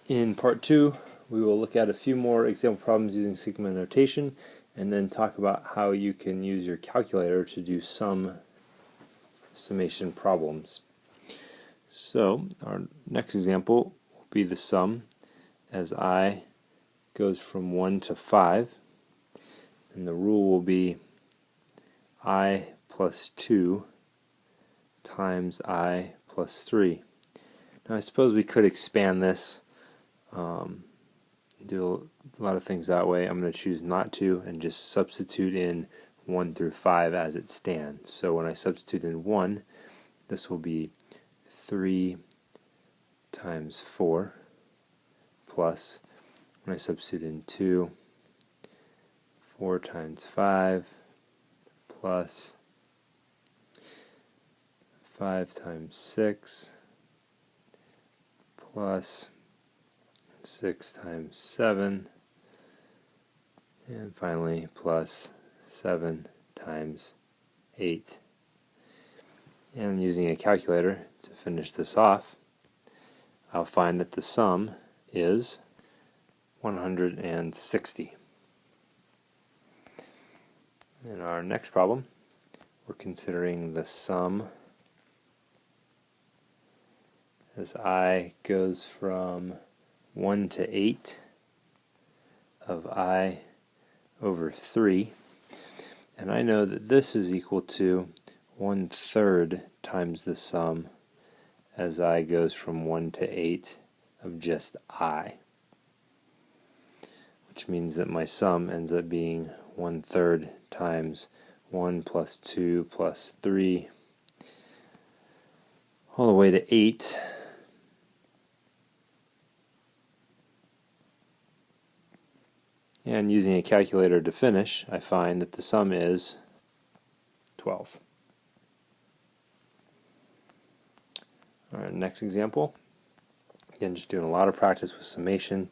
In part 2, we will look at a few more example problems using sigma notation, and then talk about how you can use your calculator to do some summation problems. So, our next example will be the sum as I goes from 1 to 5, and the rule will be I plus 2 times I plus 3. Now I suppose we could expand this, do a lot of things that way. I'm going to choose not to and just substitute in 1 through 5 as it stands. So when I substitute in 1, this will be 3 times 4 plus, when I substitute in 2, 4 times 5 plus 5 times 6 plus 6 times 7, and finally plus 7 times 8. And using a calculator to finish this off, I'll find that the sum is 160. In our next problem, we're considering the sum as I goes from 1 to 8 of I over 3, and I know that this is equal to 1/3 times the sum as I goes from 1 to 8 of just I, which means that my sum ends up being 1/3 times 1 plus 2 plus 3 all the way to 8. And using a calculator to finish, I find that the sum is 12. Alright, next example. Again, just doing a lot of practice with summation.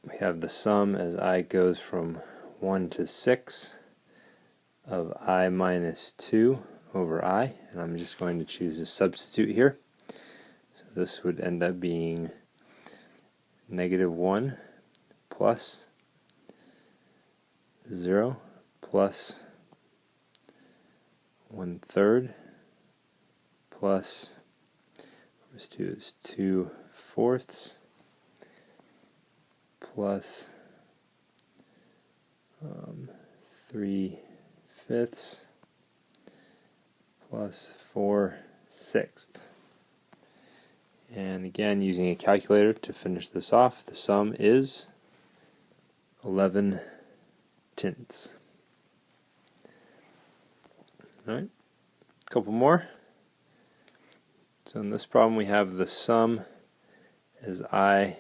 We have the sum as I goes from 1 to 6 of I minus 2 over I, and I'm just going to choose a substitute here. So this would end up being -1 plus 0 plus 1/3 plus 2 is 2/4 plus 3/5 plus 4/6. And again, using a calculator to finish this off, the sum is 11/10. Alright, a couple more. So in this problem we have the sum as I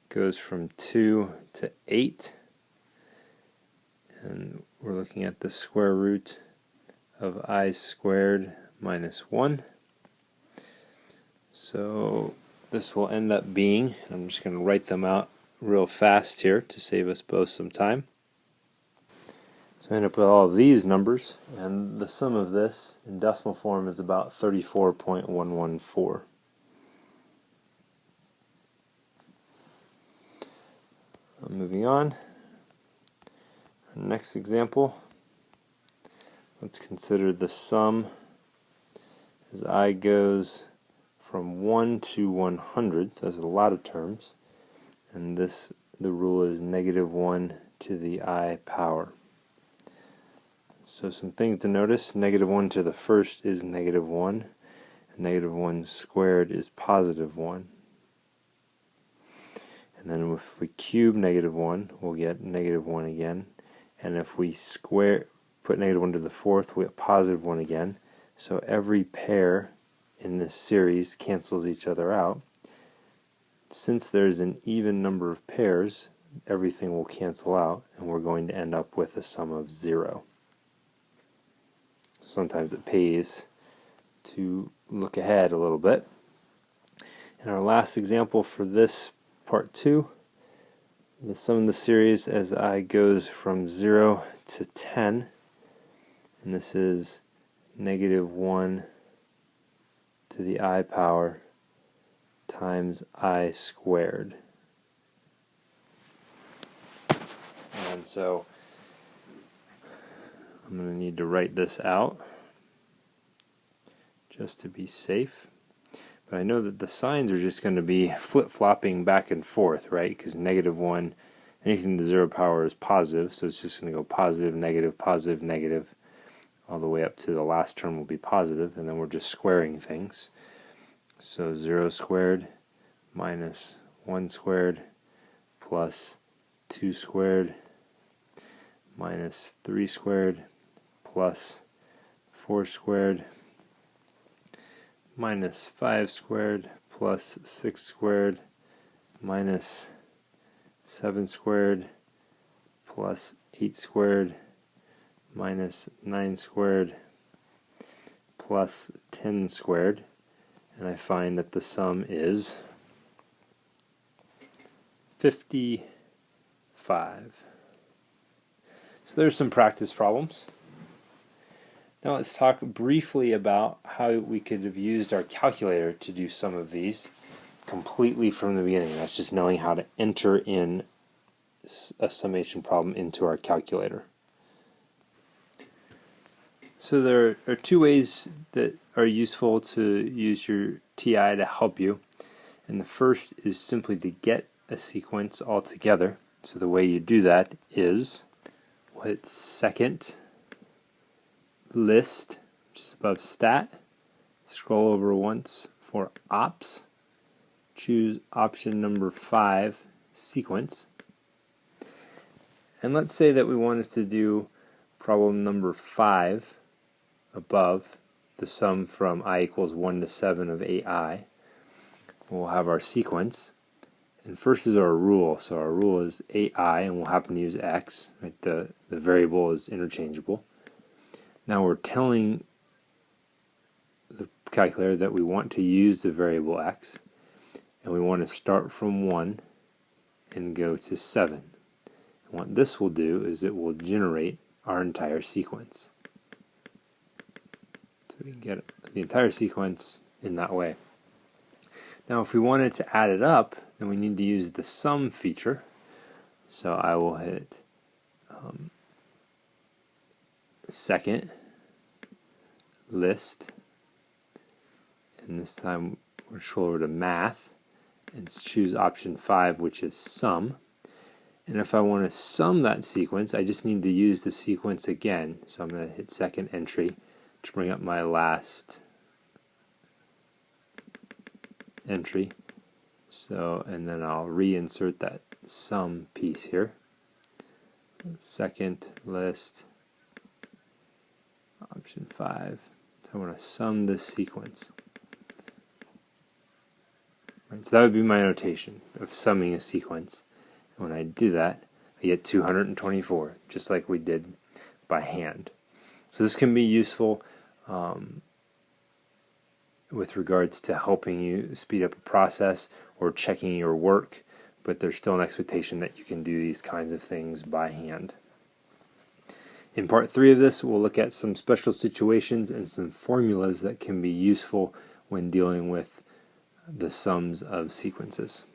goes from 2 to 8, and we're looking at the square root of I squared minus 1. So this will end up being, I'm just going to write them out real fast here to save us both some time. So I end up with all of these numbers, and the sum of this in decimal form is about 34.114. Moving on, our next example, let's consider the sum as I goes from 1 to 100, so that's a lot of terms, and the rule is -1 to the I power. So some things to notice: -1 to the first is -1, and -1 squared is +1. And then if we cube -1, we'll get -1 again, and if we put -1 to the fourth, we get +1 again. So every pair in this series cancels each other out. Since there's an even number of pairs, everything will cancel out, and we're going to end up with a sum of 0. Sometimes it pays to look ahead a little bit. And our last example for this part 2, the sum of the series as I goes from 0 to 10, and this is -1 to the I power times I squared. And so I'm going to need to write this out just to be safe. But I know that the signs are just going to be flip-flopping back and forth, right? Because -1, anything to 0 power is positive, so it's just going to go positive, negative, all the way up to the last term will be positive, and then we're just squaring things. So 0 squared minus 1 squared plus 2 squared minus 3 squared plus 4 squared minus 5 squared plus 6 squared minus 7 squared plus 8 squared minus 9 squared plus 10 squared, and I find that the sum is 55. So there's some practice problems. Now let's talk briefly about how we could have used our calculator to do some of these completely from the beginning. That's just knowing how to enter in a summation problem into our calculator. So there are two ways that are useful to use your TI to help you. And the first is simply to get a sequence all together. So the way you do that is hit second list, which is above stat, scroll over once for ops, choose option number 5, sequence, and let's say that we wanted to do problem number 5 above, the sum from I equals 1 to 7 of 8i. We'll have our sequence, and first is our rule. So our rule is 8i, and we'll happen to use x. Right? The variable is interchangeable. Now we're telling the calculator that we want to use the variable x, and we want to start from 1 and go to 7. And what this will do is it will generate our entire sequence. So we can get the entire sequence in that way. Now if we wanted to add it up, then we need to use the sum feature. So I will hit second list, and this time we'll scroll over to math and choose option 5, which is sum. And if I want to sum that sequence, I just need to use the sequence again. So I'm going to hit second entry to bring up my last entry. So, and then I'll reinsert that sum piece here. Second list, option 5. So I want to sum this sequence. Right, so that would be my notation of summing a sequence. And when I do that, I get 224, just like we did by hand. So this can be useful with regards to helping you speed up a process or checking your work, but there's still an expectation that you can do these kinds of things by hand. In part 3 of this, we'll look at some special situations and some formulas that can be useful when dealing with the sums of sequences.